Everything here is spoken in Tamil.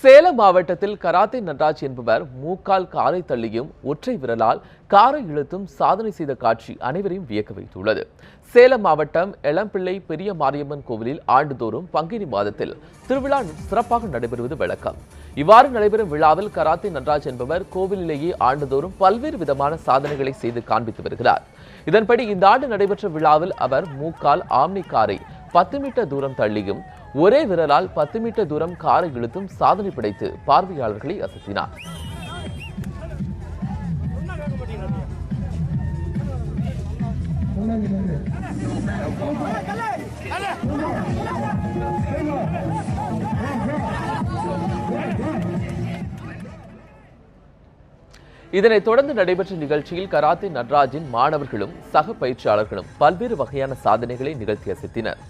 சேலம் மாவட்டத்தில் கராத்தே நடராஜ் என்பவர் மூக்கால் காரை தள்ளியும் ஒற்றை விரலால் காரை இழுத்தும் சாதனை செய்த காட்சி அனைவரையும் வியக்க வைத்துள்ளது. சேலம் மாவட்டம் எளம்பிள்ளை பெரிய மாரியம்மன் கோவிலில் ஆண்டுதோறும் பங்குனி மாதத்தில் திருவிழா சிறப்பாக நடைபெறுவது வழக்கம். இவ்வாறு நடைபெறும் விழாவில் கராத்தே நடராஜ் என்பவர் கோவிலிலேயே ஆண்டுதோறும் பல்வேறு விதமான சாதனைகளை செய்து காண்பித்து வருகிறார். இதன்படி இந்த ஆண்டு நடைபெற்ற விழாவில் அவர் மூக்கால் ஆம்னி காரை 10 மீட்டர் தூரம் தள்ளியும் ஒரே விரலால் 10 மீட்டர் தூரம் காரை இழுத்தும் சாதனை படைத்து பார்வையாளர்களை அசத்தினார். இதனைத் தொடர்ந்து நடைபெற்ற நிகழ்ச்சியில் கராத்தே நடராஜின் மாணவர்களும் சக பயிற்சியாளர்களும் பல்வேறு வகையான சாதனைகளை நிகழ்த்தி அசத்தினர்.